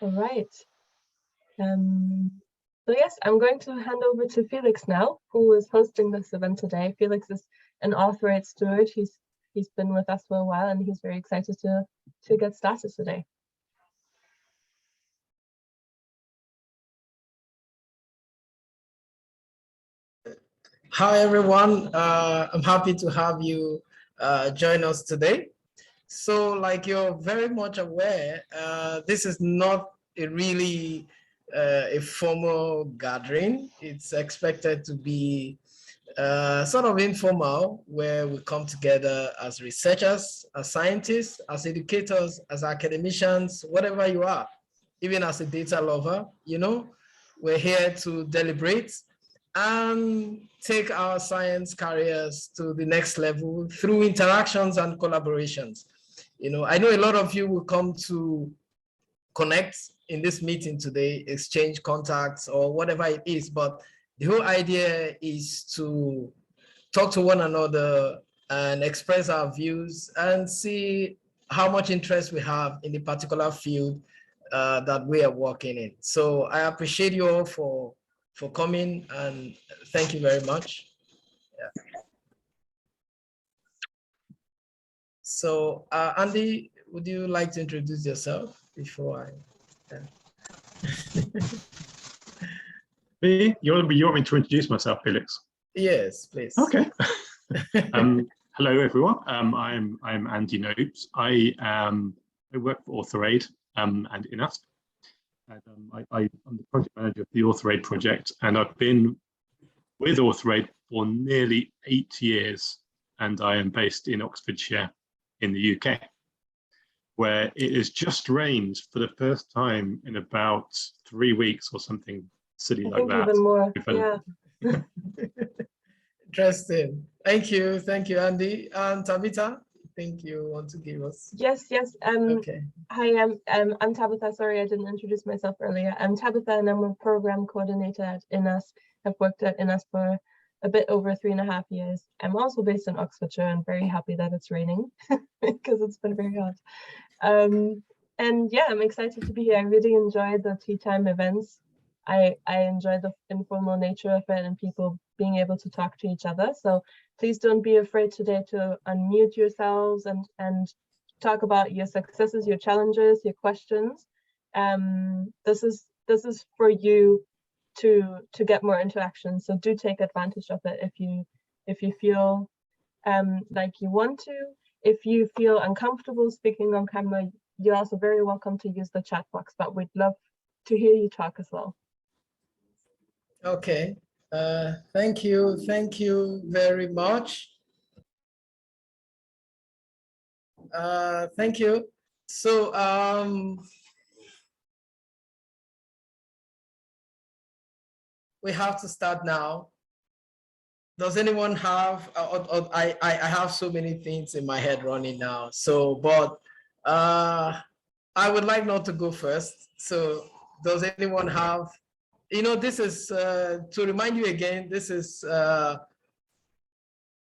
All right. So yes, I'm going to hand over to Felix now, who is hosting this event today. Felix is an AuthorAID steward. He's been with us for a while, and he's very excited to get started today. Hi, everyone. I'm happy to have you join us today. So like you're very much aware, this is not a formal gathering. It's expected to be sort of informal, where we come together as researchers, as scientists, as educators, as academicians, whatever you are, even as a data lover, we're here to deliberate and take our science careers to the next level through interactions and collaborations. I know a lot of you will come to connect in this meeting today, exchange contacts or whatever it is, but the whole idea is to talk to one another and express our views and see how much interest we have in the particular field that we are working in. So I appreciate you all for coming, and thank you very much. Yeah. So Andy, would you like to introduce yourself before I? Me? You want me to introduce myself, Felix? Yes, please. Okay. Hello, everyone. I'm Andy Nobes. I work for AuthorAID and INASP. And, I'm the project manager of the AuthorAID project, and I've been with AuthorAID for nearly 8 years, and I am based in Oxfordshire in the UK, where it has just rained for the first time in about 3 weeks or something silly like that. Even more, yeah. Interesting. Thank you, Andy. And Tabitha, I think you want to give us. Yes. Okay. Hi, I'm Tabitha. Sorry, I didn't introduce myself earlier. I'm Tabitha, and I'm a program coordinator at INASP. I've worked at INASP for a bit over 3.5 years. I'm also based in Oxfordshire and very happy that it's raining because it's been very hot. And yeah, I'm excited to be here. I really enjoy the tea time events. I enjoy the informal nature of it and people being able to talk to each other. So please don't be afraid today to unmute yourselves and talk about your successes, your challenges, your questions. This is for you to get more interaction. So do take advantage of it if you feel like you want to. If you feel uncomfortable speaking on camera, you're also very welcome to use the chat box, but we'd love to hear you talk as well. Okay. Thank you very much. Thank you. So we have to start now. Does anyone have, I have so many things in my head running now. So, but I would like not to go first. So does anyone have, this is, to remind you again, this is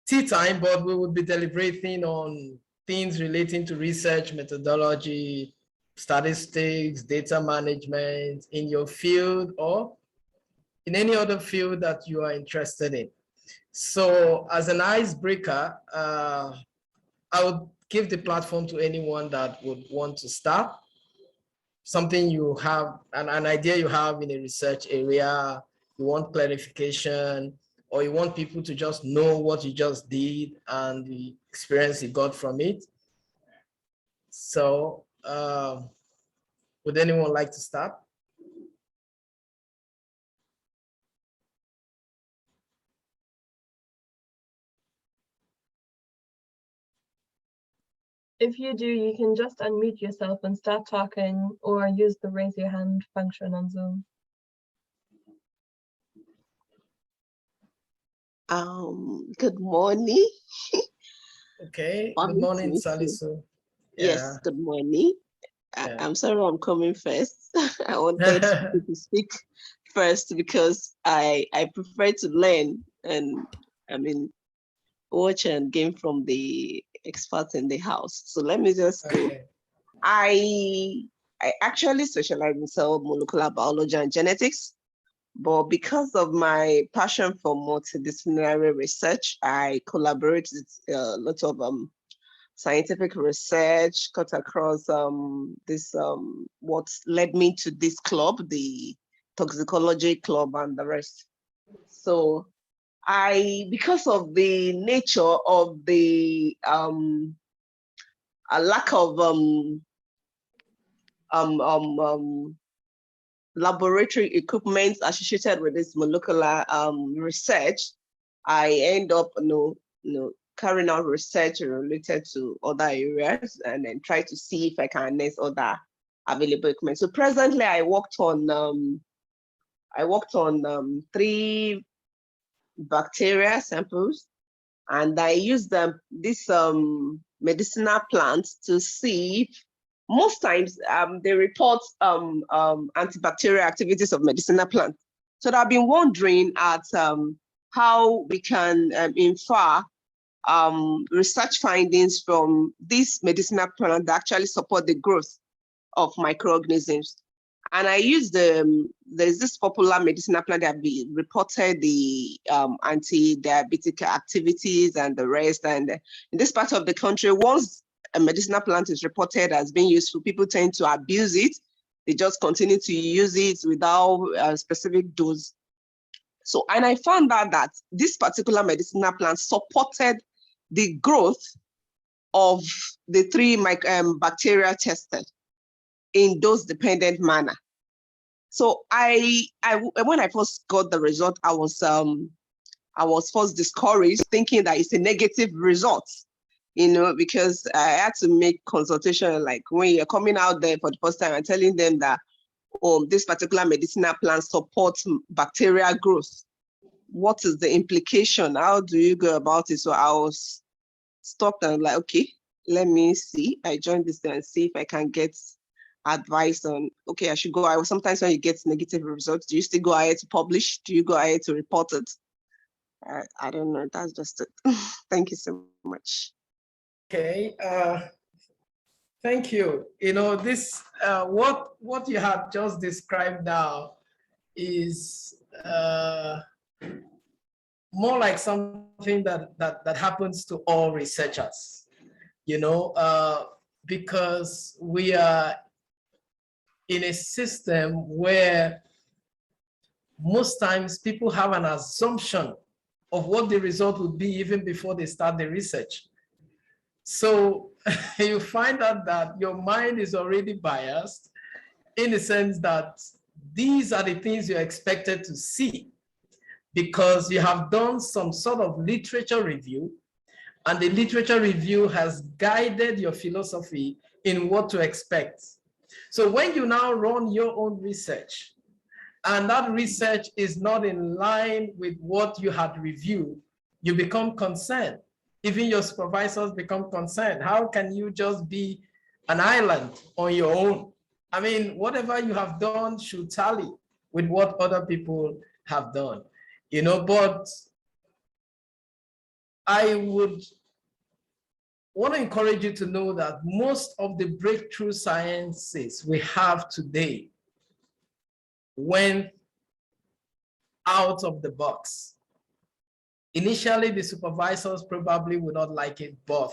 tea time, but we will be deliberating on things relating to research, methodology, statistics, data management in your field or in any other field that you are interested in. So as an icebreaker, I would give the platform to anyone that would want to start. Something you have, an idea you have in a research area, you want clarification, or you want people to just know what you just did and the experience you got from it. So would anyone like to start? If you do, you can just unmute yourself and start talking or use the raise your hand function on Zoom. Good morning. Okay, good morning, Salisu. Yeah. Yes, good morning. Yeah. I'm sorry I'm coming first. I wanted to speak first because I prefer to learn and watch and gain from the experts in the house. So let me just go. I I actually specialize in cell molecular biology and genetics, but because of my passion for multidisciplinary research, I collaborate with a lot of scientific research, cut across what led me to this club, the toxicology club and the rest. So because of the nature of the a lack of laboratory equipment associated with this molecular research, I end up carrying out research related to other areas and then try to see if I can harness other available equipment. So presently I worked on 3 bacteria samples, and I used this medicinal plants to see if most times they report antibacterial activities of medicinal plants. So I've been wondering at how we can infer research findings from these medicinal plants that actually support the growth of microorganisms. And I used there's this popular medicinal plant that reported the anti-diabetic activities and the rest. And in this part of the country, once a medicinal plant is reported as being useful, people tend to abuse it. They just continue to use it without a specific dose. So, and I found out that this particular medicinal plant supported the growth of the 3 bacteria tested in dose-dependent manner. So when I first got the result, I was first discouraged, thinking that it's a negative result, because I had to make consultation, like when you're coming out there for the first time and telling them that, this particular medicinal plant supports bacterial growth. What is the implication? How do you go about it? So I was stopped and like, okay, let me see. I joined this there and see if I can get advice on, okay, I should go. Sometimes when you get negative results, do you still go ahead to publish? Do you go ahead to report it? I don't know. That's just it. Thank you so much. Okay. Thank you. This what you have just described now is more like something that happens to all researchers. Because we are in a system where most times people have an assumption of what the result would be even before they start the research. So you find out that your mind is already biased in the sense that these are the things you're expected to see because you have done some sort of literature review, and the literature review has guided your philosophy in what to expect. So when you now run your own research, and that research is not in line with what you had reviewed, you become concerned. Even your supervisors become concerned. How can you just be an island on your own? I mean, whatever you have done should tally with what other people have done, but I would want to encourage you to know that most of the breakthrough sciences we have today went out of the box. Initially, the supervisors probably would not like it, but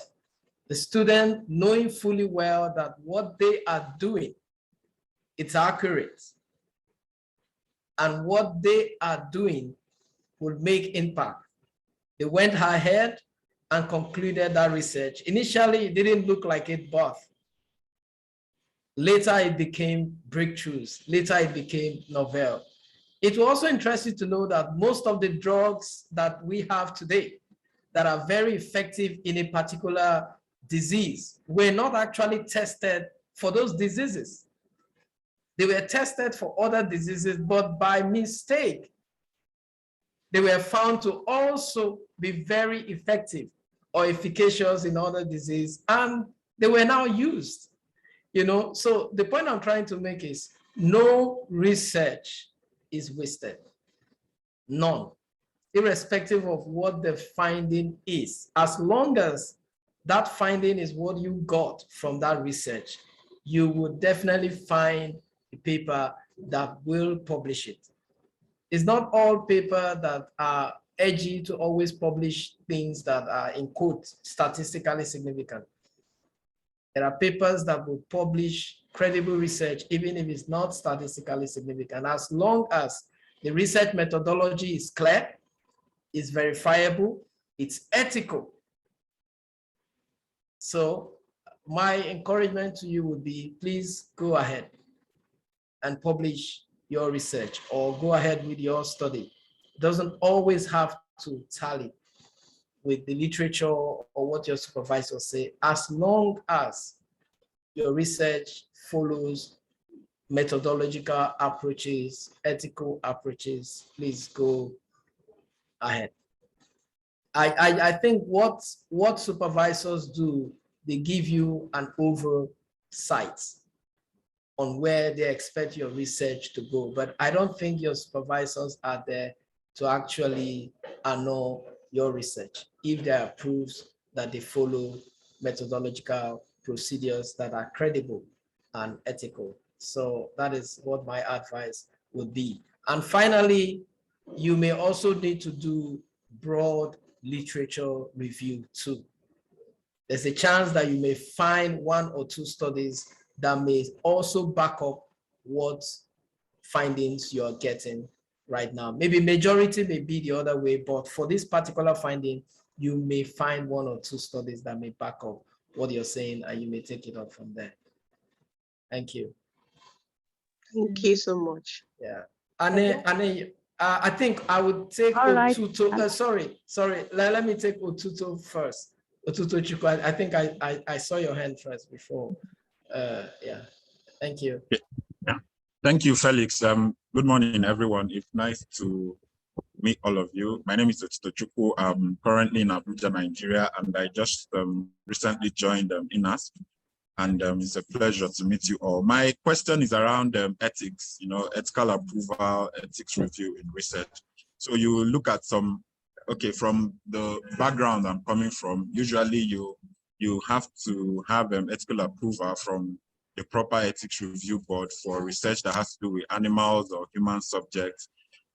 the student, knowing fully well that what they are doing, it's accurate, and what they are doing will make impact. They went ahead and concluded that research. Initially, it didn't look like it, but later it became breakthroughs. Later it became novel. It will also interest you to know that most of the drugs that we have today that are very effective in a particular disease were not actually tested for those diseases. They were tested for other diseases, but by mistake, they were found to also be very effective or efficacious in other diseases, and they were now used. So the point I'm trying to make is no research is wasted. None. Irrespective of what the finding is, as long as that finding is what you got from that research, you will definitely find a paper that will publish it. It's not all paper that are edgy to always publish things that are in quote statistically significant. There are papers that will publish credible research, even if it's not statistically significant, as long as the research methodology is clear, it's verifiable, it's ethical. So my encouragement to you would be, please go ahead and publish your research or go ahead with your study. It doesn't always have to tally with the literature or what your supervisors say, as long as your research follows methodological approaches, ethical approaches, please go ahead. I think what supervisors do, they give you an oversight on where they expect your research to go. But I don't think your supervisors are there to actually annul your research if there are proofs that they follow methodological procedures that are credible and ethical. So that is what my advice would be. And finally, you may also need to do broad literature review too. There's a chance that you may find one or two studies that may also back up what findings you're getting right now. Maybe majority may be the other way, but for this particular finding, you may find one or two studies that may back up what you're saying, and you may take it up from there. Thank you. Thank you so much. Yeah. Anne, I think I would take Otuto. Sorry. Let me take Otuto first. Otuto Chukwu, I think I saw your hand first before. Yeah. Thank you. Yeah. Thank you, Felix. Good morning, everyone. It's nice to meet all of you. My name is Otuto Chukwu. I'm currently in Abuja, Nigeria, and I just recently joined INASP. And it's a pleasure to meet you all. My question is around ethics, ethical approval, ethics review in research. So you look at some, from the background I'm coming from, usually you have to have ethical approval from the proper ethics review board for research that has to do with animals or human subjects.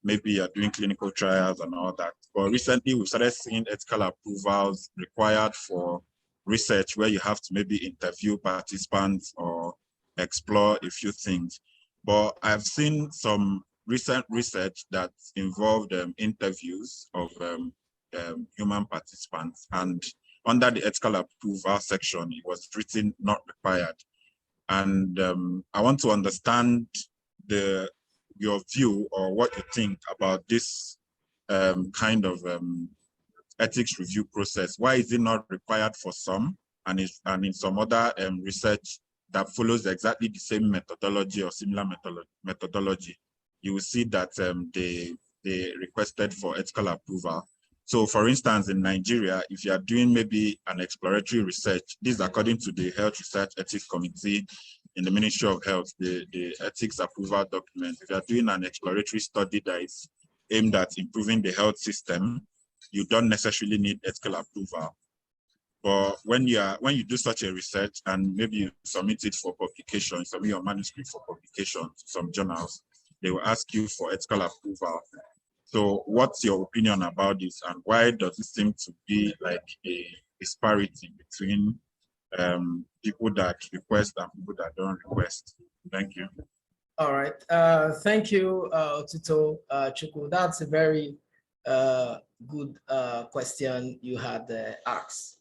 Maybe you're doing clinical trials and all that. But recently we've started seeing ethical approvals required for research where you have to maybe interview participants or explore a few things. But I've seen some recent research that involved interviews of human participants, and under the ethical approval section, it was written not required. And I want to understand your view or what you think about this kind of ethics review process. Why is it not required for some, and in some other research that follows exactly the same methodology or similar methodology, you will see that they requested for ethical approval. So for instance, in Nigeria, if you are doing maybe an exploratory research, this is according to the Health Research Ethics Committee in the Ministry of Health, the ethics approval document. If you are doing an exploratory study that is aimed at improving the health system, you don't necessarily need ethical approval. But when you do such a research and maybe you submit it for publication, submit your manuscript for publication to some journals, they will ask you for ethical approval. So what's your opinion about this, and why does it seem to be like a disparity between people that request and people that don't request? Thank you. All right. Thank you, Otuto Chukwu. That's a very good question you had asked.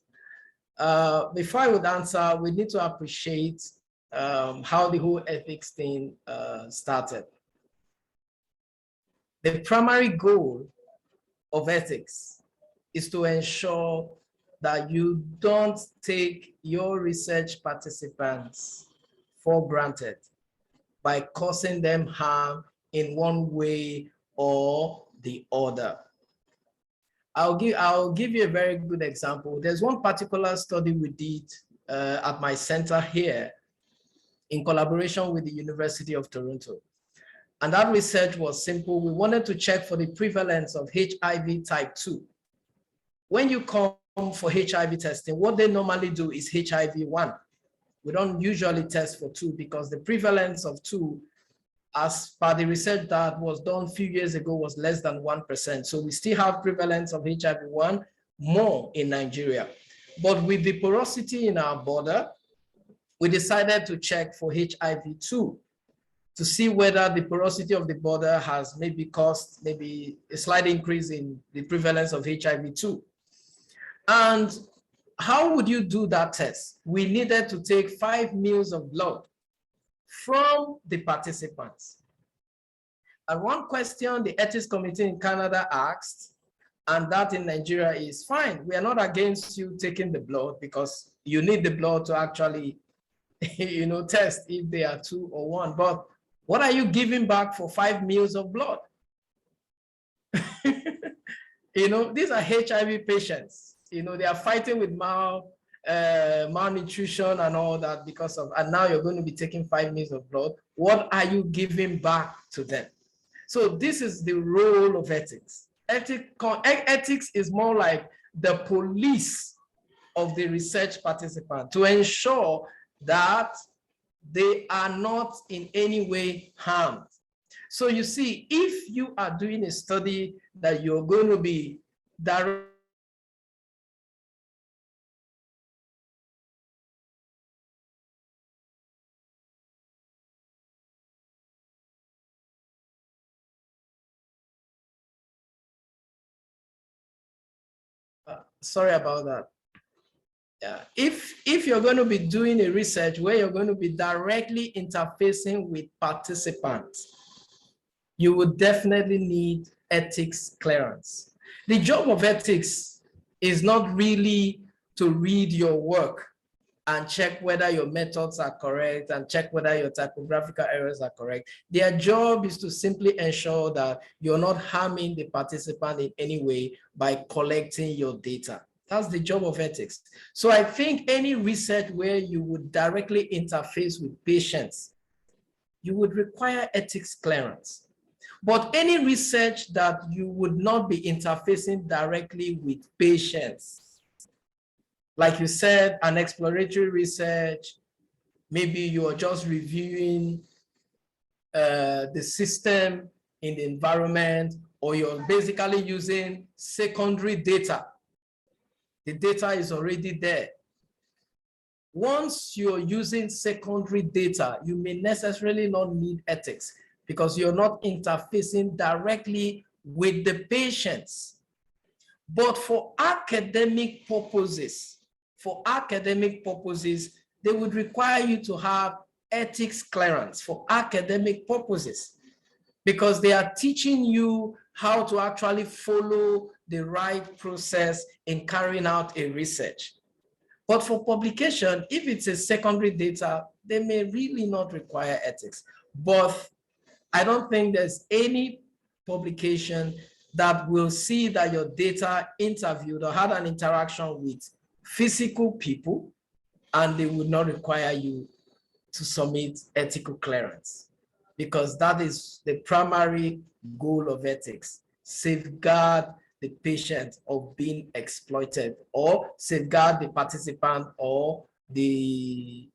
Before I would answer, we need to appreciate how the whole ethics thing started. The primary goal of ethics is to ensure that you don't take your research participants for granted by causing them harm in one way or the other. I'll give you a very good example. There's one particular study we did at my center here in collaboration with the University of Toronto. And that research was simple. We wanted to check for the prevalence of HIV type 2. When you come for HIV testing, what they normally do is HIV 1. We don't usually test for 2 because the prevalence of 2, as per the research that was done a few years ago, was less than 1%. So we still have prevalence of HIV-1 more in Nigeria. But with the porosity in our border, we decided to check for HIV-2 to see whether the porosity of the border has maybe caused maybe a slight increase in the prevalence of HIV-2. And how would you do that test? We needed to take 5 ml of blood from the participants. And one question the ethics committee in Canada asked, and that in Nigeria is, fine, we are not against you taking the blood because you need the blood to actually test if they are 2 or 1, but what are you giving back for 5 ml of blood? These are HIV patients. They are fighting with malnutrition and all that because of, and now you're going to be taking 5 ml of blood. What are you giving back to them? So this is the role of ethics. Ethics is more like the police of the research participant to ensure that they are not in any way harmed. So you see, if you are doing a study that you're going to be direct, sorry about that. Yeah. If you're going to be doing a research where you're going to be directly interfacing with participants, you would definitely need ethics clearance. The job of ethics is not really to read your work and check whether your methods are correct and check whether your typographical errors are correct. Their job is to simply ensure that you're not harming the participant in any way by collecting your data. That's the job of ethics. So I think any research where you would directly interface with patients, you would require ethics clearance. But any research that you would not be interfacing directly with patients, like you said, an exploratory research, maybe you are just reviewing the system in the environment, or you're basically using secondary data. The data is already there. Once you're using secondary data, you may necessarily not need ethics because you're not interfacing directly with the patients. But for academic purposes, they would require you to have ethics clearance for academic purposes because they are teaching you how to actually follow the right process in carrying out a research. But for publication, if it's a secondary data, they may really not require ethics. But I don't think there's any publication that will see that your data interviewed or had an interaction with physical people, and they would not require you to submit ethical clearance, because that is the primary goal of ethics: safeguard the patient of being exploited, or safeguard the participant or the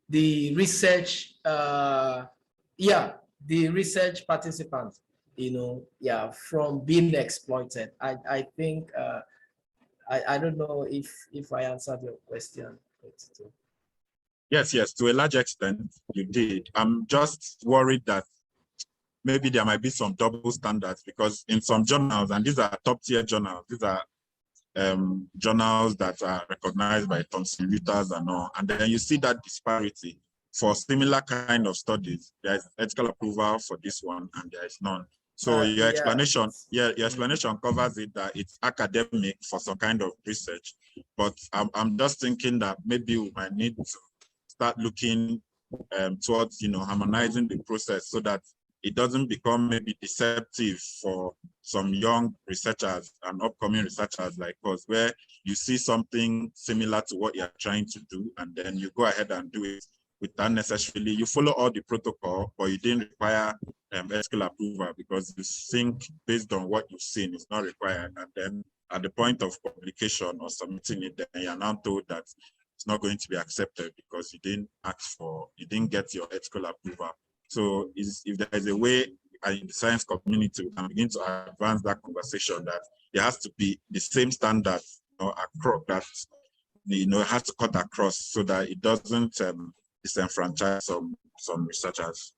research, the research participant, from being exploited. I think I don't know if I answered your question. Yes, to a large extent you did. I'm just worried that maybe there might be some double standards, because in some journals, and these are top tier journals, these are journals that are recognized by Thomson Reuters and all, and then you see that disparity. For similar kind of studies, there is ethical approval for this one and there is none. So your explanation, your explanation covers it, that it's academic for some kind of research, but I'm just thinking that maybe we might need to start looking towards, harmonizing the process so that it doesn't become maybe deceptive for some young researchers and upcoming researchers like us, where you see something similar to what you're trying to do, and then you go ahead and do it without necessarily, you follow all the protocol, but you didn't require ethical approval because you think based on what you've seen is not required. And then at the point of publication or submitting it, then you're now told that it's not going to be accepted because you didn't ask for, you didn't get your ethical approval. So if there is a way in the science community we can begin to advance that conversation, that there has to be the same standards, across that, it has to cut across so that it doesn't disenfranchise some researchers.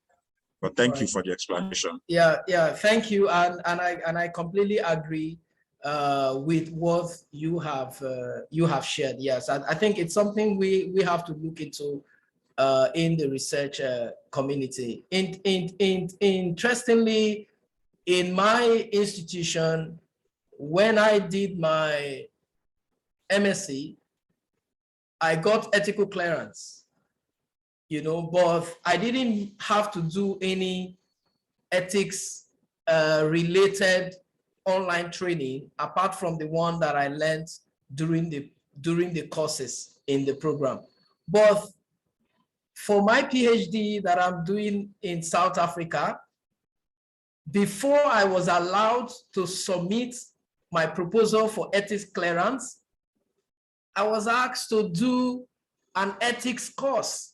But thank you for the explanation. Yeah, thank you, and I completely agree with what you have shared. Yes, I think it's something we have to look into in the research community. Interestingly, in my institution, when I did my MSc, I got ethical clearance, but I didn't have to do any ethics related online training apart from the one that I learned during the courses in the program. But for my PhD that I'm doing in South Africa, before I was allowed to submit my proposal for ethics clearance, I was asked to do an ethics course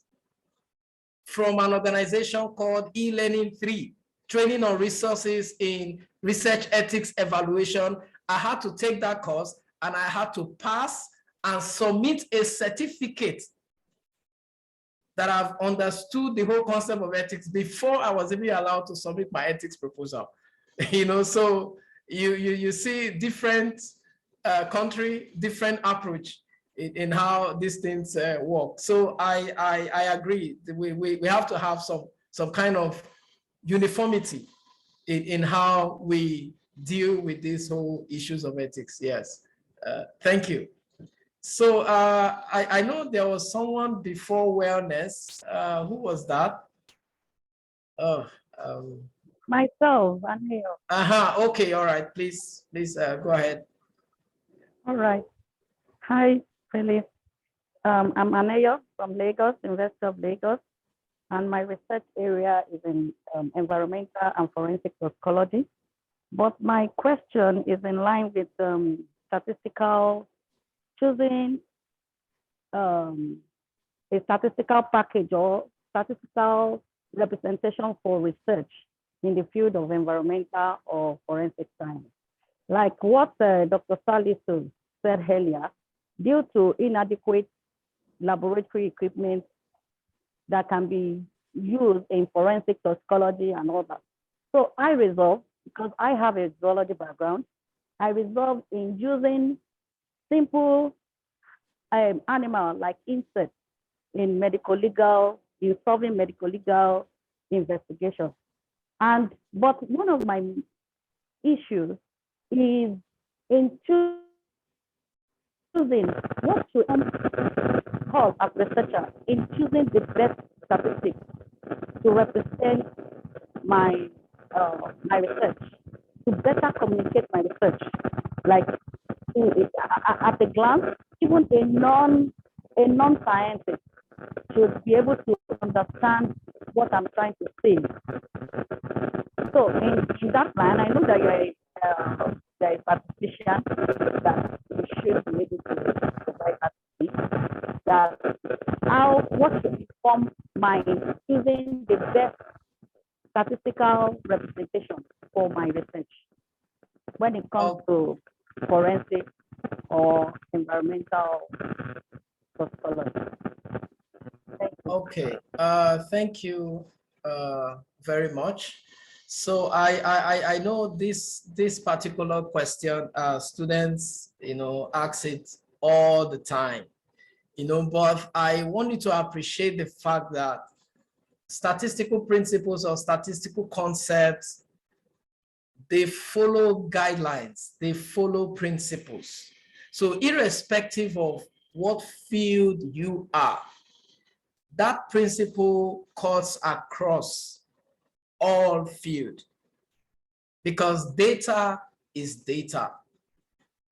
from an organization called eLearning 3, Training on Resources in Research Ethics Evaluation. I had to take that course and I had to pass and submit a certificate that I've understood the whole concept of ethics before I was even allowed to submit my ethics proposal. So you see different country, different approach in how these things work. So I agree. We have to have some kind of uniformity in how we deal with these whole issues of ethics. Yes, thank you. So I know there was someone before wellness. Who was that? Oh, myself, Aneo. Okay, all right. Please go ahead. All right. Hi, Philip. I'm Aneo from Lagos, University of Lagos, and my research area is in environmental and forensic toxicology. But my question is in line with choosing a statistical package or statistical representation for research in the field of environmental or forensic science. Like what Dr. Salisu said earlier, due to inadequate laboratory equipment that can be used in forensic toxicology and all that. So I resolved, because I have a zoology background, I resolved in using simple animal like insects in solving medical legal investigations. But one of my issues is in choosing what to call as researcher in choosing the best statistics to represent my my research, to better communicate my research. Like at a glance, even a non-scientist should be able to understand what I'm trying to say. So in that line, I know that you're a statistician, that you should be able to provide that what should inform my choosing the best statistical representation for my research when it comes to forensic or environmental toxicology. Okay, thank you very much. So I know this particular question, students ask it all the time, but I want you to appreciate the fact that statistical principles or statistical concepts, they follow guidelines, they follow principles. So irrespective of what field you are, that principle cuts across all field, because data is data.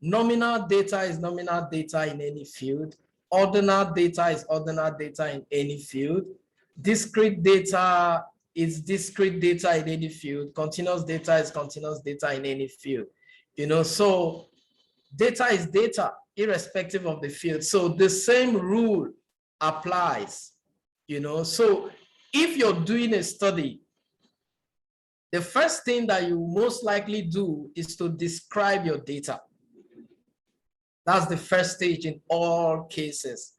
Nominal data is nominal data in any field. Ordinal data is ordinal data in any field. Discrete data is discrete data in any field. Continuous data is continuous data in any field. So data is data. irrespective of the field. So the same rule applies, you know. So if you're doing a study, the first thing that you most likely do is to describe your data. That's the first stage in all cases.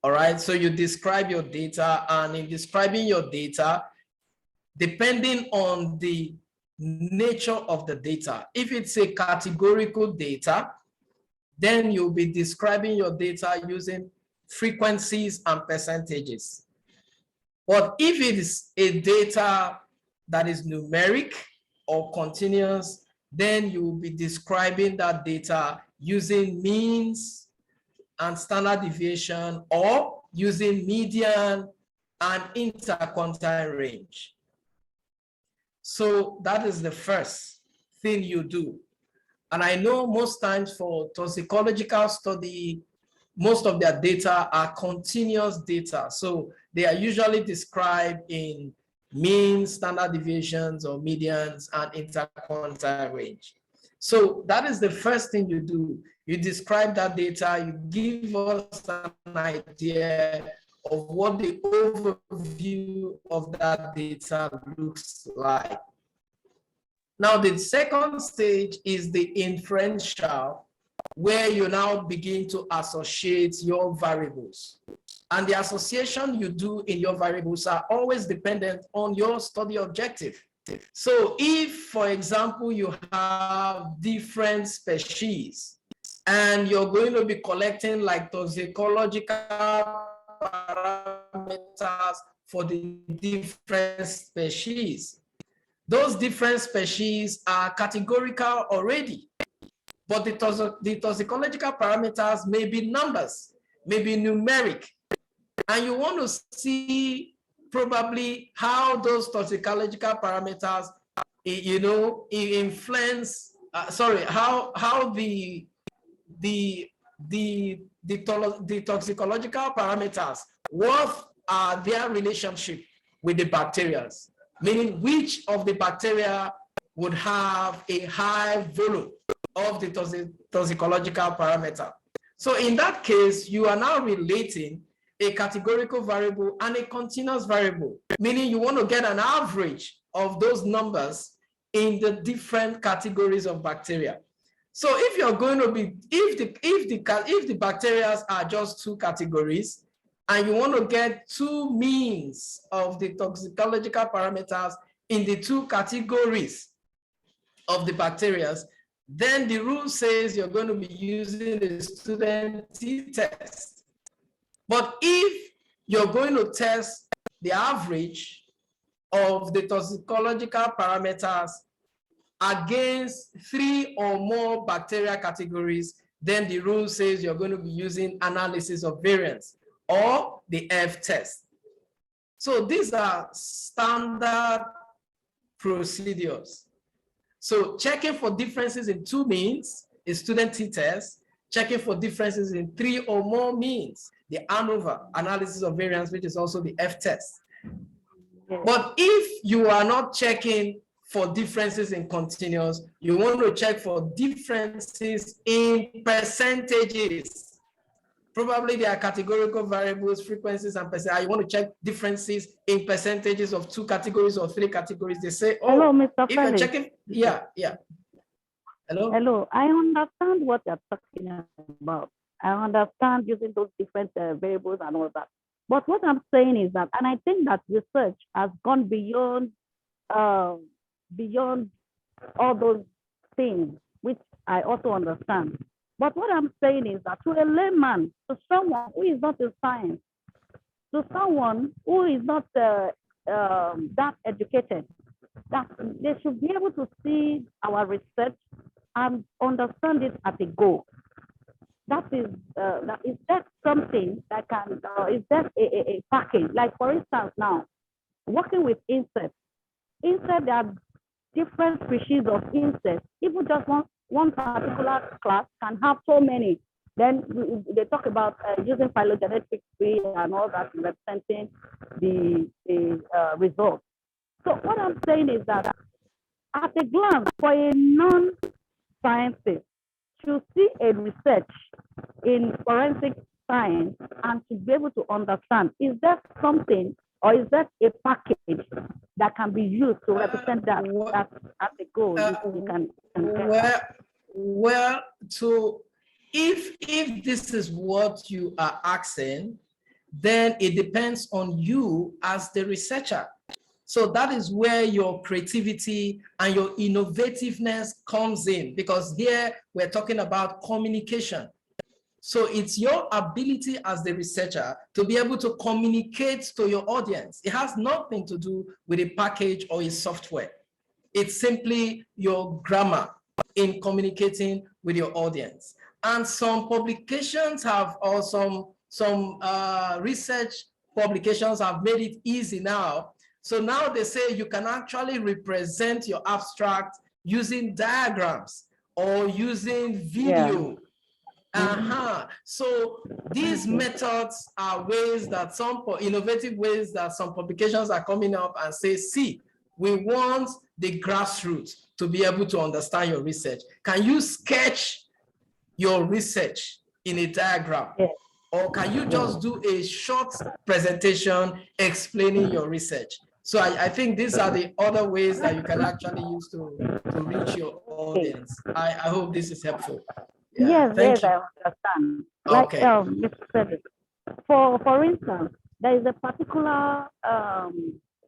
All right, so you describe your data, and in describing your data, depending on the nature of the data, if it's a categorical data, then you'll be describing your data using frequencies and percentages. But if it is a data that is numeric or continuous, then you will be describing that data using means and standard deviation, or using median and interquartile range. So that is the first thing you do. And I know most times for toxicological study, most of their data are continuous data. So they are usually described in means, standard deviations, or medians and interquartile range. So that is the first thing you do. You describe that data, you give us an idea of what the overview of that data looks like. Now, the second stage is the inferential, where you now begin to associate your variables. And the association you do in your variables are always dependent on your study objective. So if, for example, you have different species and you're going to be collecting like toxicological parameters for the different species, those different species are categorical already, but the toxicological parameters may be numbers, may be numeric, and you want to see probably how those toxicological parameters, you know, influence, how the toxicological parameters, what are their relationship with the bacteria, meaning which of the bacteria would have a high volume of the toxicological parameter. So in that case, you are now relating a categorical variable and a continuous variable, meaning you want to get an average of those numbers in the different categories of bacteria. So if you're going to be, if the bacteria are just two categories, and you want to get two means of the toxicological parameters in the two categories of the bacteria, then the rule says you're going to be using a student t-test. But if you're going to test the average of the toxicological parameters against 3 or more bacteria categories, then the rule says you're going to be using analysis of variance, or the F-test. So these are standard procedures. So checking for differences in 2 means is student t-test. Checking for differences in 3 or more means, the ANOVA, analysis of variance, which is also the F-test. But if you are not checking for differences in continuous, you want to check for differences in percentages. Probably there are categorical variables, frequencies, and percentages. You want to check differences in percentages of 2 categories or 3 categories. They say, oh, hello, Mr. if Felix. you're checking, yeah. Hello? Hello, I understand what you're talking about. I understand using those different variables and all that. But what I'm saying is that, and I think that research has gone beyond beyond all those things, which I also understand. But what I'm saying is that to a layman, to someone who is not in science, to someone who is not that educated, that they should be able to see our research and understand it at a go. That is that something that can, is that a package? Like for instance now, working with insects, there are different species of insects. Even just one particular class can have so many. Then they talk about using phylogenetic tree and all that, representing the results. So what I'm saying is that at a glance, for a non-scientist, should see a research in forensic science and to be able to understand, is that something or is that a package that can be used to represent that as a goal? You can well, so if this is what you are asking, then it depends on you as the researcher. So that is where your creativity and your innovativeness comes in, because here we're talking about communication. So it's your ability as the researcher to be able to communicate to your audience. It has nothing to do with a package or a software. It's simply your grammar in communicating with your audience. And some publications have, or some research publications have made it easy now. So now they say you can actually represent your abstract using diagrams or using video. So these methods are ways that innovative ways that some publications are coming up and say, see, we want the grassroots to be able to understand your research. Can you sketch your research in a diagram? Yes. Or can you just do a short presentation explaining your research? So I think these are the other ways that you can actually use to reach your audience. I hope this is helpful. Yeah, yes, you. I understand. Like, Okay. Mr. Frederick, for instance, there is a particular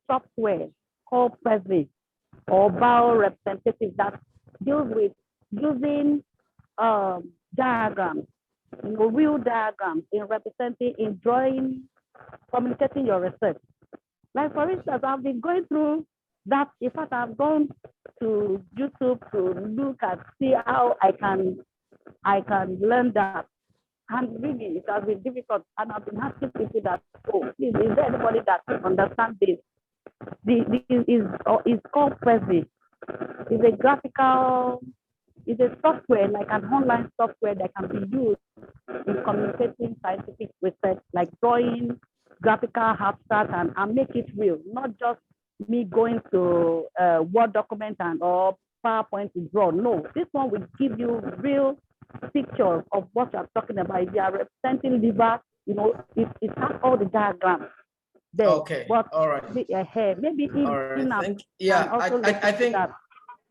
software called Prezi or biorepresentative that deals with using diagrams, real diagrams in representing, in drawing, communicating your research. Like, for instance, I've been going through that. In fact, I've gone to YouTube to look at, see how I can learn that. And really, it has been difficult. And I've been asking people that, oh, please, is there anybody that understands this? This is called Prezi. It's a graphical, it's a software, like an online software that can be used in communicating scientific research, like drawing, graphical abstract, and make it real, not just me going to a Word document or PowerPoint to draw. No, this one will give you real pictures of what you're talking about. If you are representing liver, it has all the diagrams there. Okay. But all right. maybe I think.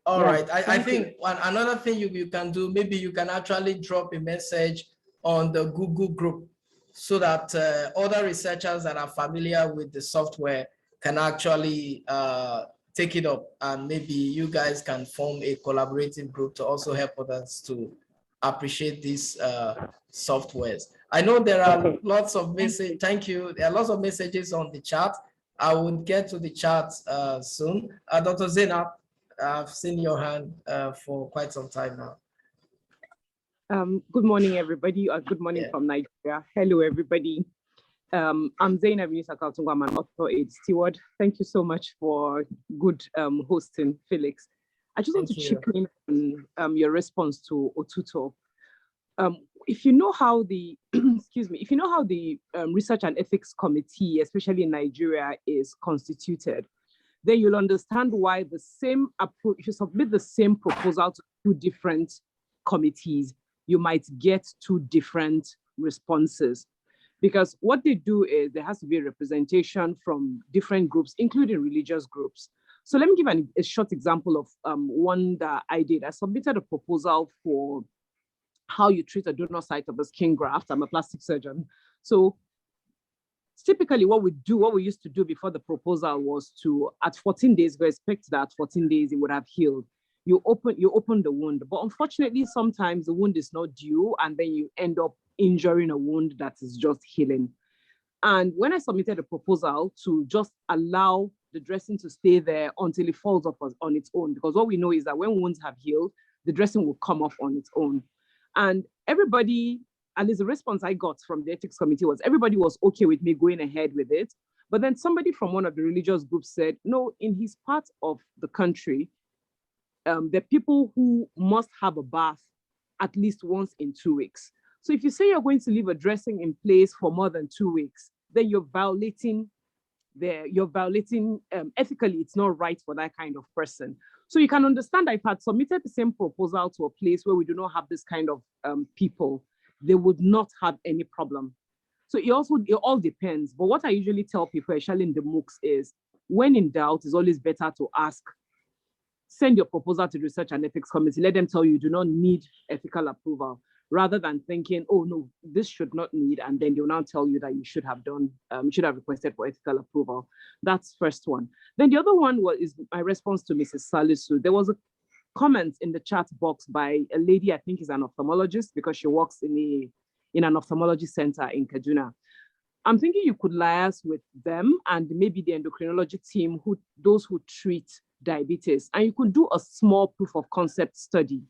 All right. I think another thing you can do, maybe you can actually drop a message on the Google group so that other researchers that are familiar with the software can actually take it up, and maybe you guys can form a collaborative group to also help others to appreciate these softwares. I know there are lots of messages. Thank you. There are lots of messages on the chat. I will get to the chat soon. Dr. Zainab, I've seen your hand for quite some time now. Good morning, everybody. Good morning from Nigeria. Hello, everybody. I'm Zainab Yusakal. I'm an AuthorAID steward. Thank you so much for good hosting, Felix. I just want to chip in on your response to Otuto. If you know how the if you know how the Research and Ethics Committee, especially in Nigeria, is constituted, then you'll understand why the same approach, if you submit the same proposal to two different committees, you might get two different responses. Because what they do is there has to be a representation from different groups, including religious groups. So let me give a short example of one that I did. I submitted a proposal for how you treat a donor site of a skin graft. I'm a plastic surgeon. So typically what we used to do before the proposal was to, at 14 days, we expect that 14 days it would have healed. You open the wound, but unfortunately, sometimes the wound is not due, and then you end up injuring a wound that is just healing. And when I submitted a proposal to just allow the dressing to stay there until it falls off on its own, because what we know is that when wounds have healed, the dressing will come off on its own. And everybody, at least the response I got from the ethics committee was everybody was okay with me going ahead with it. But then somebody from one of the religious groups said, no, in his part of the country, there are people who must have a bath at least once in 2 weeks. So if you say you're going to leave a dressing in place for more than 2 weeks, then you're violating ethically, it's not right for that kind of person. So you can understand that if I had submitted the same proposal to a place where we do not have this kind of people, they would not have any problem. So it all depends. But what I usually tell people, especially in the MOOCs, is when in doubt, it's always better to ask. Send your proposal to the Research and Ethics Committee. Let them tell you do not need ethical approval, rather than thinking, oh no, this should not need, and then they'll now tell you that you should have done, should have requested for ethical approval. That's first one. Then the other one is my response to Mrs. Salisu. There was a comment in the chat box by a lady, I think is an ophthalmologist, because she works in an ophthalmology center in Kaduna. I'm thinking you could liaise with them and maybe the endocrinology team, those who treat diabetes, and you could do a small proof of concept study,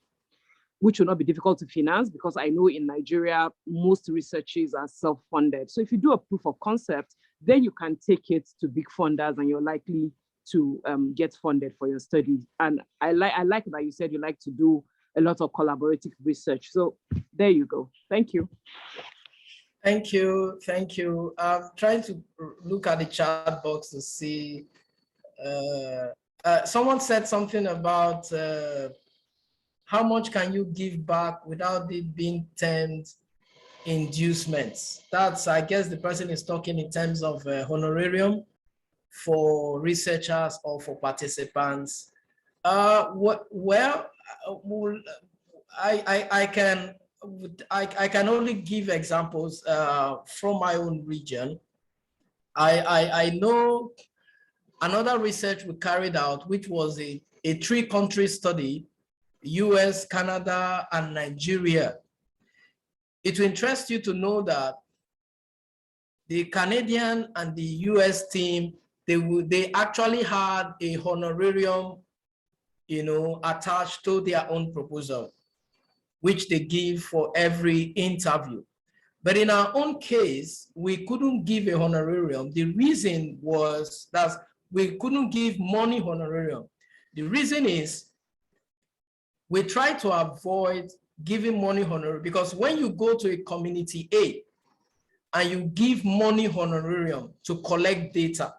which will not be difficult to finance, because I know in Nigeria, most researches are self-funded. So if you do a proof of concept, then you can take it to big funders and you're likely to get funded for your study. And I like that you said you like to do a lot of collaborative research. So there you go. Thank you. Thank you. Thank you. I'm trying to look at the chat box to see. Someone said something about how much can you give back without it being termed inducements? That's, I guess the person is talking in terms of honorarium for researchers or for participants. I can only give examples from my own region. I know another research we carried out, which was a 3-country study, US, Canada, and Nigeria. It will interest you to know that the Canadian and the US team, they actually had a honorarium, attached to their own proposal, which they give for every interview. But in our own case, we couldn't give a honorarium. The reason was that we couldn't give money honorarium. The reason is we try to avoid giving money honorarium, because when you go to a community A and you give money honorarium to collect data,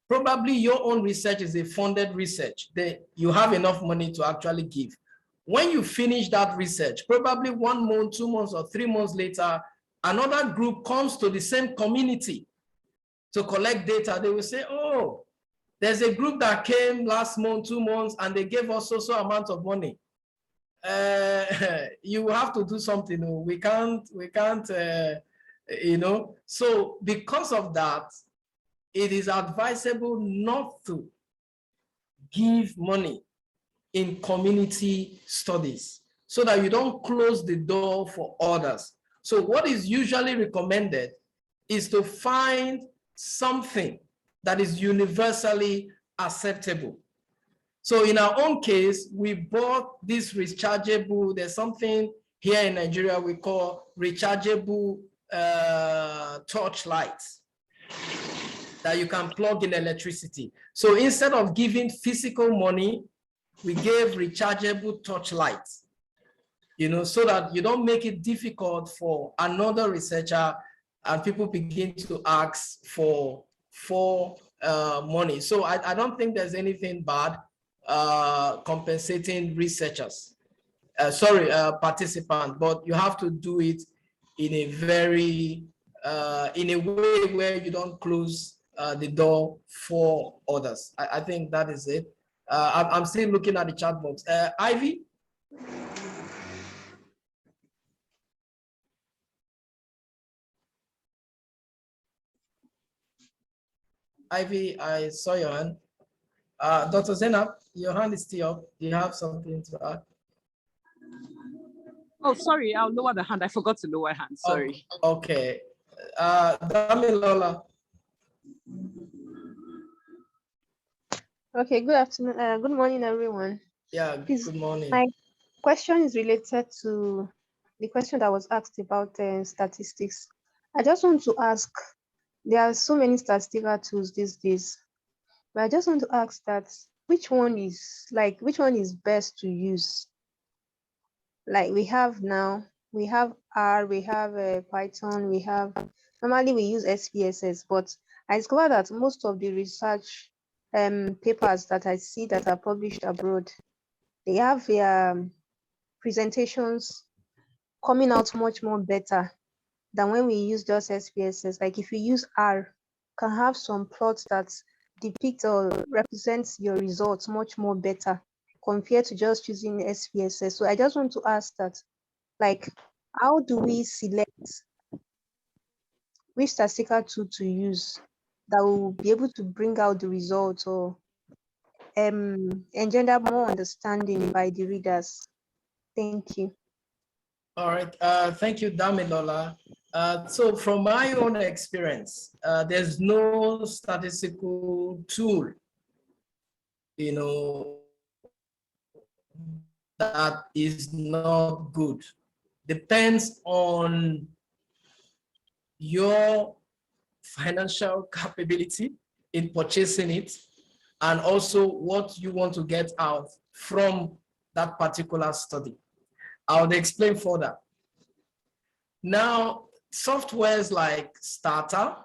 probably your own research is a funded research. You have enough money to actually give. When you finish that research, probably 1 month, 2 months, or 3 months later, another group comes to the same community to collect data. They will say, oh, there's a group that came last month, 2 months, and they gave us so amount of money. You have to do something. We can't, So because of that, it is advisable not to give money in community studies so that you don't close the door for others. So what is usually recommended is to find something that is universally acceptable. So in our own case, we bought this rechargeable, there's something here in Nigeria we call rechargeable torch lights that you can plug in electricity. So instead of giving physical money, we gave rechargeable torch lights, so that you don't make it difficult for another researcher and people begin to ask for money. So I don't think there's anything bad compensating researchers, participants, but you have to do it in a very, in a way where you don't close the door for others. I think that is it. I'm still looking at the chat box. Ivy? Ivy, I saw your hand. Dr. Zainab, your hand is still up. Do you have something to add? Oh, sorry, I'll lower the hand. I forgot to lower hand, sorry. Okay. Damilola. Okay, good afternoon. Good morning, everyone. Yeah, good morning. My question is related to the question that was asked about statistics. I just want to ask, there are so many statistical tools these days, but I just want to ask that which one is best to use? Like we have R, we have Python, normally we use SPSS, but I discovered that most of the research papers that I see that are published abroad, they have their presentations coming out much more better than when we use just SPSS. Like if you use R, can have some plots that depict or represents your results much more better compared to just using SPSS. So I just want to ask that, like, how do we select which statistical tool to use that will be able to bring out the results or engender more understanding by the readers? Thank you. All right, thank you, Damilola. So from my own experience, there's no statistical tool, that is not good. Depends on your financial capability in purchasing it, and also what you want to get out from that particular study. I would explain further. Now, softwares like Starter,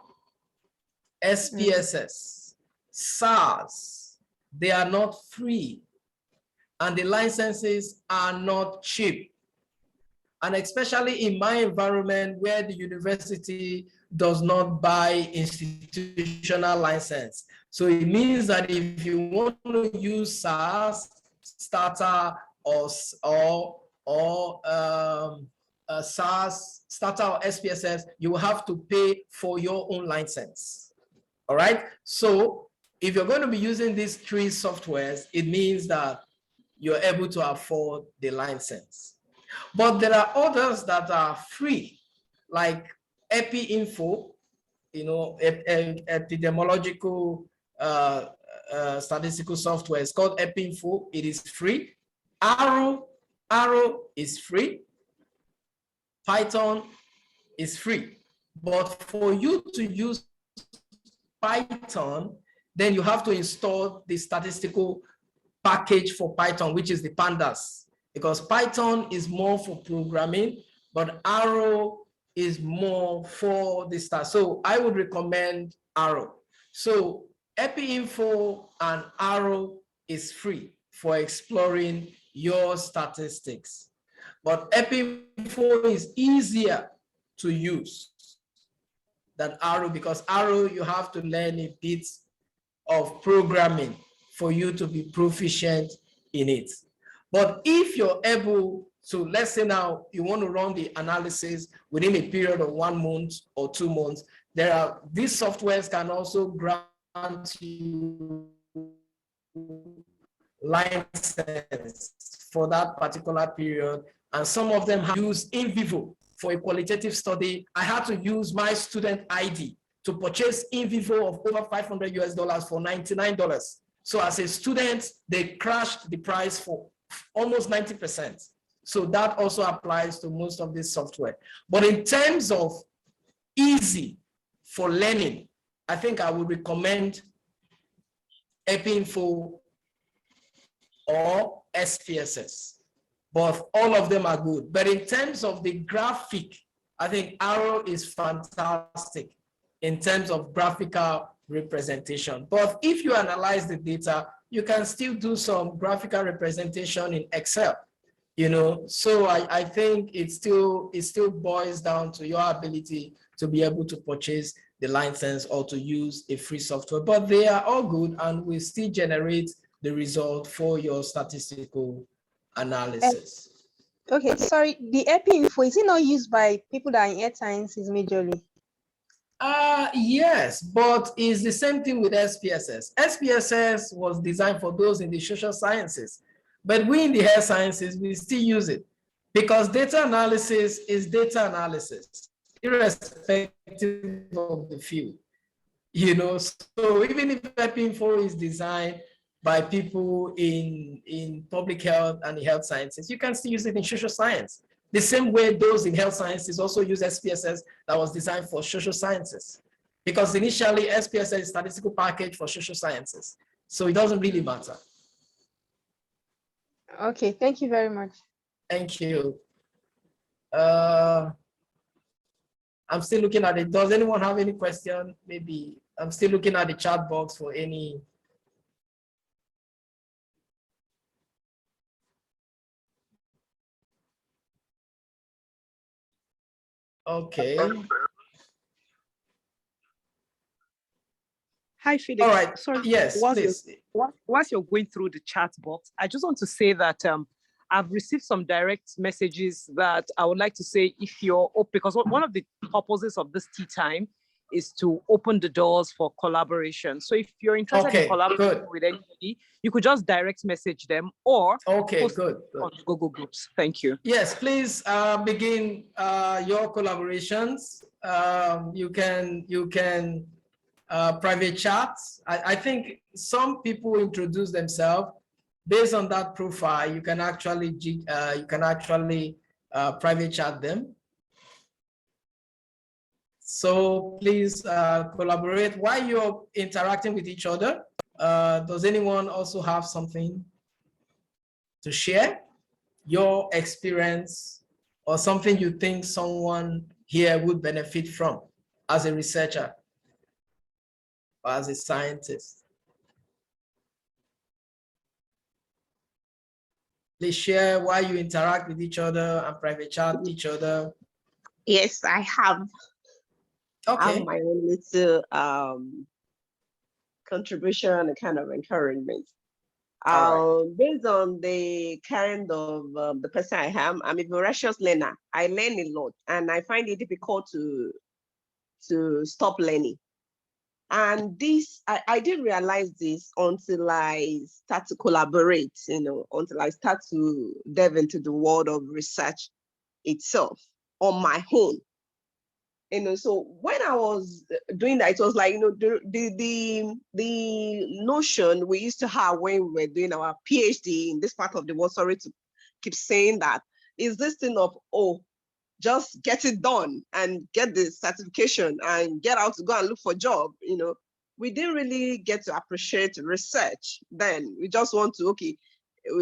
SPSS, SARS, they are not free, and the licenses are not cheap. And especially in my environment where the university does not buy institutional license. So it means that if you want to use SaaS, Starter, or SaaS, Starter or SPSS, you will have to pay for your own license. All right. So if you're going to be using these three softwares, it means that you're able to afford the license. But there are others that are free, like EpiInfo, epidemiological statistical software. It's called EpiInfo. It is free. Arrow is free. Python is free. But for you to use Python, then you have to install the statistical package for Python, which is the pandas, because Python is more for programming, but Arrow is more for the stat. So I would recommend Arrow. So EpiInfo and Arrow is free for exploring your statistics, but EpiInfo is easier to use than Arrow, because Arrow, you have to learn a bit of programming for you to be proficient in it. But if you're able to, let's say now you want to run the analysis within a period of 1 month or 2 months, these softwares can also grant you license for that particular period. And some of them have used in vivo for a qualitative study. I had to use my student ID to purchase in vivo of over $500 US for $99. So as a student, they crashed the price for almost 90%. So that also applies to most of this software. But in terms of easy for learning, I think I would recommend EpiInfo or SPSS. But all of them are good. But in terms of the graphic, I think Arrow is fantastic in terms of graphical representation. But if you analyze the data, you can still do some graphical representation in Excel, So I think it still boils down to your ability to be able to purchase the license or to use a free software. But they are all good and will still generate the result for your statistical analysis. Okay, sorry, the EpiInfo, is it not used by people that are in earth sciences majorly? Yes, but it's the same thing with SPSS. SPSS was designed for those in the social sciences, but we in the health sciences, we still use it because data analysis is data analysis, irrespective of the field, So even if EpiInfo is designed by people in public health and the health sciences, you can still use it in social science. The same way those in health sciences also use SPSS that was designed for social sciences. Because initially SPSS is a statistical package for social sciences. So it doesn't really matter. Okay, thank you very much. Thank you. I'm still looking at it. Does anyone have any question? Maybe I'm still looking at the chat box for any Okay. Hi, Felix. All right. Sorry. Yes, please. Whilst you're going through the chat box, I just want to say that I've received some direct messages that I would like to say if you're open, because one of the purposes of this tea time is to open the doors for collaboration. So if you're interested in collaborating with anybody, you could just direct message them or post good. on the Google groups. Thank you. Yes, please begin your collaborations. You can private chats. I think some people introduce themselves based on that profile. You can actually private chat them. So please collaborate while you're interacting with each other. Does anyone also have something to share? Your experience or something you think someone here would benefit from as a researcher or as a scientist? Please share why you interact with each other and private chat each other. Yes, I have. Okay. I have my own little contribution and kind of encouragement. Based on the kind of the person I am, I'm a voracious learner. I learn a lot, and I find it difficult to stop learning. And this, I didn't realize this until I start to collaborate, until I start to delve into the world of research itself on my own. So when I was doing that, it was like, the notion we used to have when we were doing our PhD in this part of the world, sorry to keep saying that, is this thing of, just get it done and get the certification and get out to go and look for a job. We didn't really get to appreciate research then. We just want to,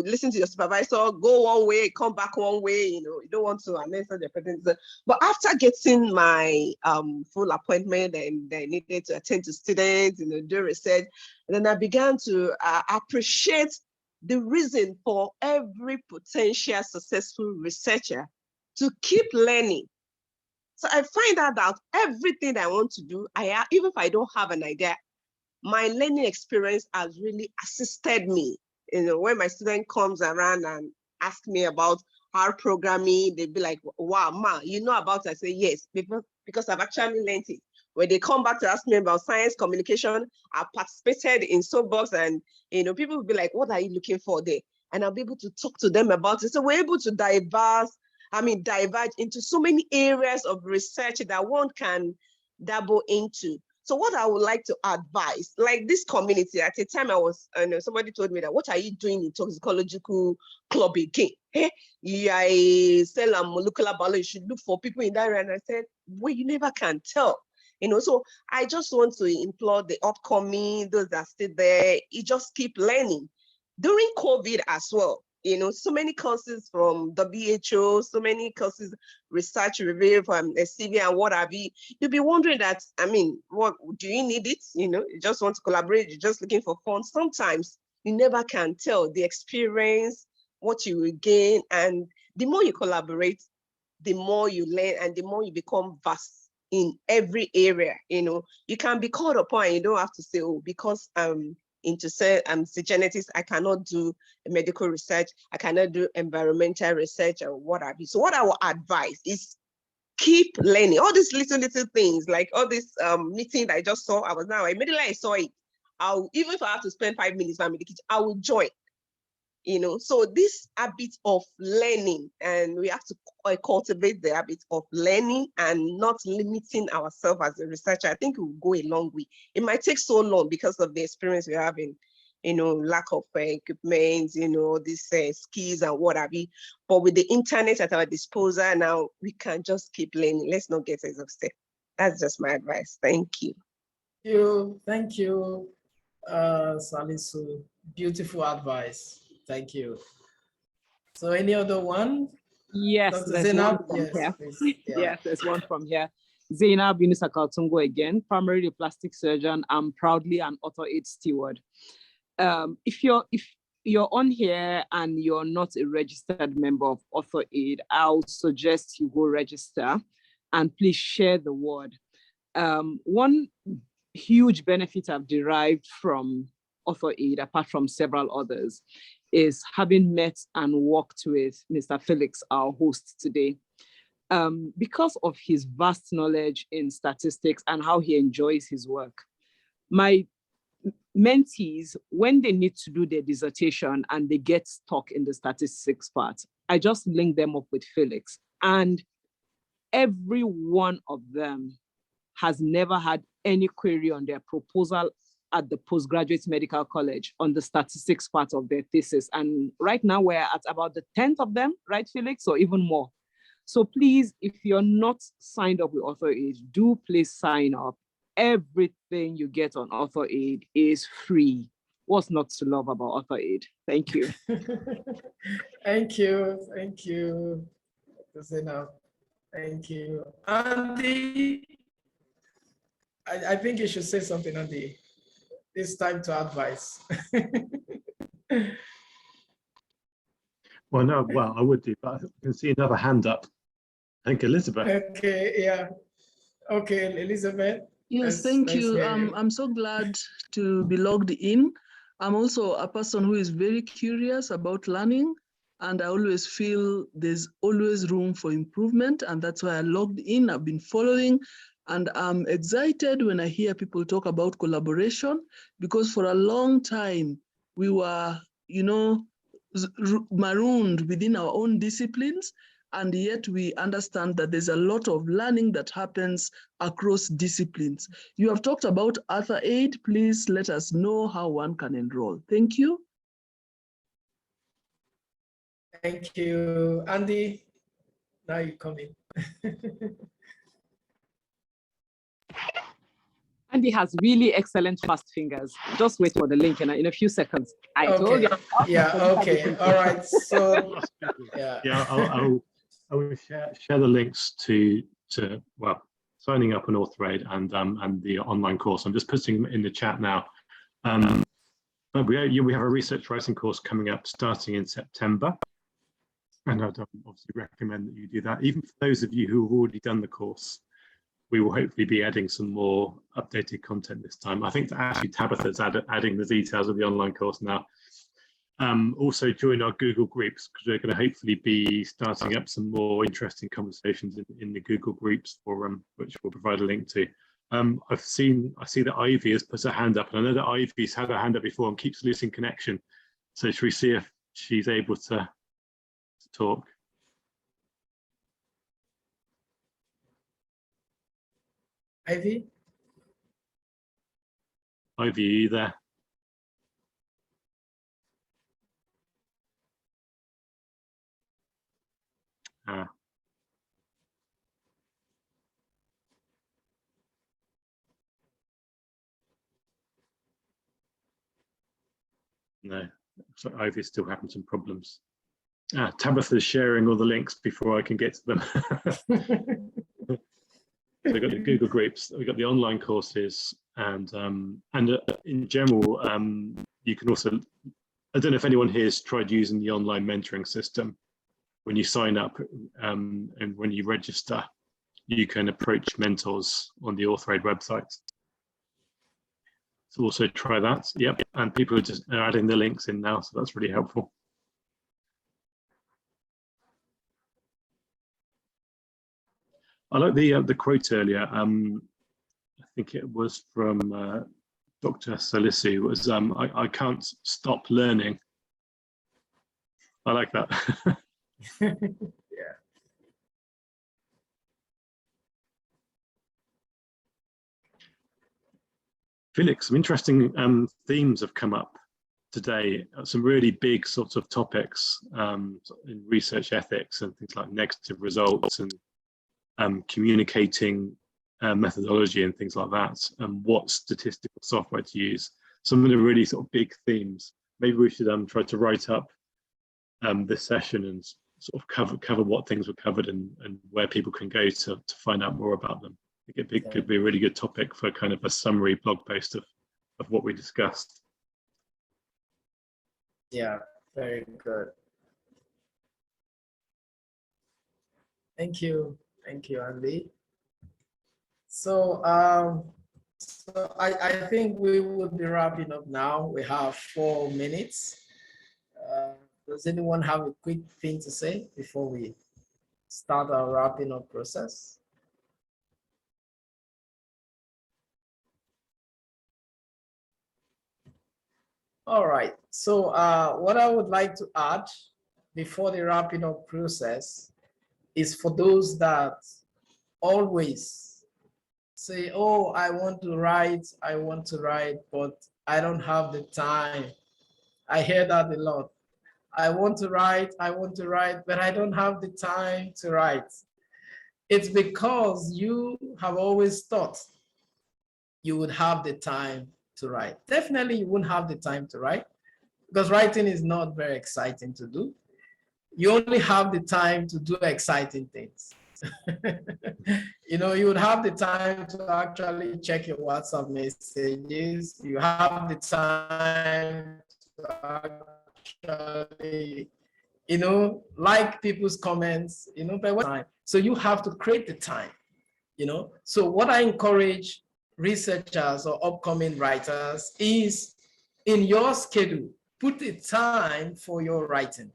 listen to your supervisor, go one way, come back one way, you don't want to answer the president. But after getting my full appointment and I needed to attend to students, do research, and then I began to appreciate the reason for every potential successful researcher to keep learning. So I find out that everything I want to do, even if I don't have an idea, my learning experience has really assisted me. When my student comes around and ask me about R programming, they'd be like, wow, ma, you know about it? I say, yes, because I've actually learned it. When they come back to ask me about science communication, I participated in Soapbox, and people will be like, what are you looking for there? And I'll be able to talk to them about it. So we're able to diverge into so many areas of research that one can dabble into. So what I would like to advise, like this community, at a time I was, somebody told me that, what are you doing in toxicological club again? Hey, you are a cell and molecular biology, you should look for people in that area. And I said, well, you never can tell. So I just want to implore the upcoming, those that are still there, you just keep learning. During COVID as well, so many courses from WHO, so many courses, research review from CV and what have you. You'll be wondering that, what do you need it? You just want to collaborate, you're just looking for fun. Sometimes you never can tell the experience, what you will gain. And the more you collaborate, the more you learn and the more you become vast in every area. You can be called upon and you don't have to say, because into genetics, I cannot do medical research, I cannot do environmental research or what have you. So what I will advise is keep learning all these little things, like all this meeting that I just saw. Immediately I saw it, even if I have to spend 5 minutes in the kitchen, I will join. So this habit of learning, and we have to cultivate the habit of learning and not limiting ourselves as a researcher. I think it will go a long way. It might take so long because of the experience we have in, lack of equipment, these skills and what have you. But with the internet at our disposal now, we can just keep learning. Let's not get exhausted. That's just my advice. Thank you. Thank you, Salisu. Beautiful advice. Thank you. So any other one? Yes, Dr. there's Zainab? one from here. Yeah. Yes, there's one from here. Zainab Yunusa Kaltungo again, primarily a plastic surgeon. I'm proudly an AuthorAID steward. If you're on here and you're not a registered member of AuthorAID, I'll suggest you go register. and please share the word. One huge benefit I've derived from AuthorAID, apart from several others, is having met and worked with Mr. Felix, our host today. Because of his vast knowledge in statistics and how he enjoys his work, my mentees, when they need to do their dissertation and they get stuck in the statistics part, I just link them up with Felix. And every one of them has never had any query on their proposal at the postgraduate medical college on the statistics part of their thesis. And right now we're at about the 10th of them, right, Felix, or even more. So please, if you're not signed up with AuthorAID, do please sign up. Everything you get on AuthorAID is free. What's not to love about AuthorAID? Thank you. Thank you. Thank you, Dr. Zainab. Thank you. Andy, I think you should say something, Andy. It's time to advise. Well, no, well, I would do, but I can see another hand up. I think Elizabeth. Okay, yeah. Okay, Elizabeth. Yes, thank you. I'm so glad to be logged in. I'm also a person who is very curious about learning, and I always feel there's always room for improvement, and that's why I logged in. I've been following, and I'm excited when I hear people talk about collaboration, because for a long time we were, marooned within our own disciplines, and yet we understand that there's a lot of learning that happens across disciplines. You have talked about AuthorAID. Please let us know how one can enroll. Thank you. Thank you. Andy, now you come in. Andy has really excellent fast fingers. Just wait for the link in a few seconds. I told you. Yeah, okay. All right. So, yeah, I will share the links to well, signing up on AuthorAID and the online course. I'm just putting them in the chat now. But we have a research writing course coming up starting in September, and I'd obviously recommend that you do that. Even for those of you who have already done the course, we will hopefully be adding some more updated content this time. I think that actually Tabitha's adding the details of the online course now. Also join our Google groups, because we're going to hopefully be starting up some more interesting conversations in the Google groups forum, which we'll provide a link to. I see that Ivy has put her hand up, and I know that Ivy's had her hand up before and keeps losing connection. So should we see if she's able to talk? Ivy? Ivy, are you there? No, so Ivy's still having some problems. Tabitha's sharing all the links before I can get to them. So we've got the Google groups, we've got the online courses, and in general, you can also, I don't know if anyone here has tried using the online mentoring system. When you sign up and when you register, you can approach mentors on the AuthorAID website. So also try that. Yep, and people are just adding the links in now, so that's really helpful. I like the quote earlier. I think it was from Dr. Salisu. Was I can't stop learning. I like that. Yeah. Felix, some interesting themes have come up today. Some really big sorts of topics in research ethics and things like negative results and communicating methodology and things like that, and what statistical software to use. Some of the really sort of big themes. Maybe we should try to write up this session and sort of cover what things were covered and where people can go to find out more about them. I think it could be a really good topic for kind of a summary blog post of what we discussed. Yeah, very good. Thank you, Andy. So, I think we will be wrapping up now. We have 4 minutes. Does anyone have a quick thing to say before we start our wrapping up process? All right. So what I would like to add before the wrapping up process is for those that always say, oh, I want to write, but I don't have the time. I hear that a lot. I want to write, but I don't have the time to write. It's because you have always thought you would have the time to write. Definitely you wouldn't have the time to write because writing is not very exciting to do. You only have the time to do exciting things. You know, you would have the time to actually check your WhatsApp messages. You have the time to actually, you know, like people's comments, you know, by what time. So you have to create the time, you know. So what I encourage researchers or upcoming writers is in your schedule, put a time for your writing.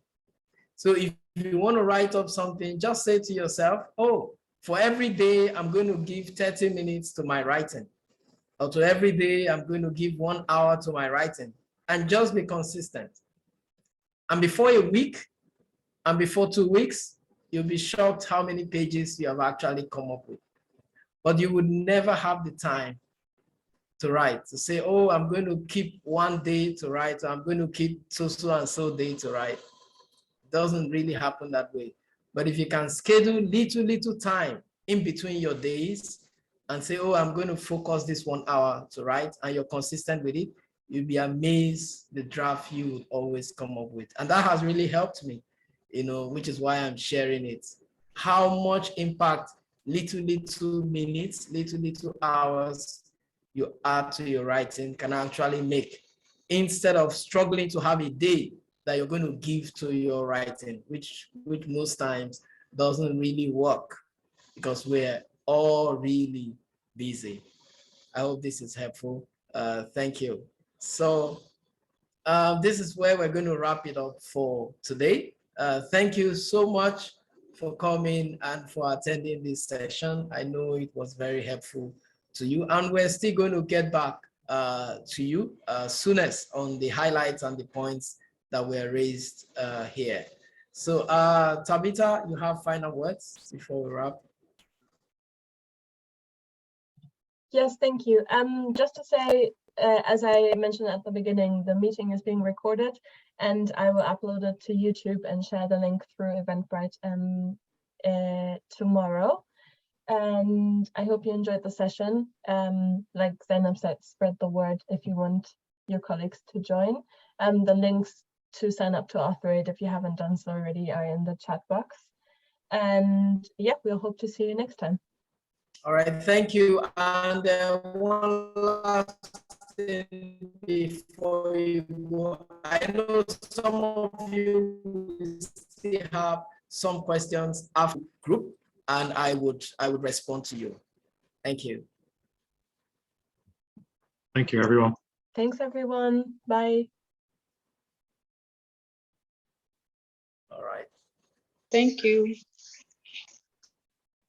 So if you want to write up something, just say to yourself, oh, for every day, I'm going to give 30 minutes to my writing. Or to every day, I'm going to give 1 hour to my writing. And just be consistent. And before a week, and before 2 weeks, you'll be shocked how many pages you have actually come up with. But you would never have the time to write, to say, oh, I'm going to keep 1 day to write, or I'm going to keep so and so day to write. It doesn't really happen that way. But if you can schedule little time in between your days and say, oh, I'm going to focus this 1 hour to write, and you're consistent with it, you'll be amazed the draft you would always come up with. And that has really helped me, you know, which is why I'm sharing it. How much impact little minutes, little hours you add to your writing can actually make, instead of struggling to have a day that you're going to give to your writing, which most times doesn't really work because we're all really busy. I hope this is helpful. Thank you. So this is where we're going to wrap it up for today. Thank you so much for coming and for attending this session. I know it was very helpful to you, and we're still going to get back to you soonest on the highlights and the points that were raised here. So Tabitha, you have final words before we wrap? Yes, thank you. Just to say, as I mentioned at the beginning, the meeting is being recorded and I will upload it to YouTube and share the link through Eventbrite tomorrow. And I hope you enjoyed the session. Like Zainab said, spread the word if you want your colleagues to join. The links to sign up to AuthorAID, if you haven't done so already, are in the chat box. And yeah, we'll hope to see you next time. All right, thank you. And one last thing before you go, I know some of you still have some questions after group, and I would respond to you. Thank you. Thank you, everyone. Thanks, everyone. Bye. All right. Thank you.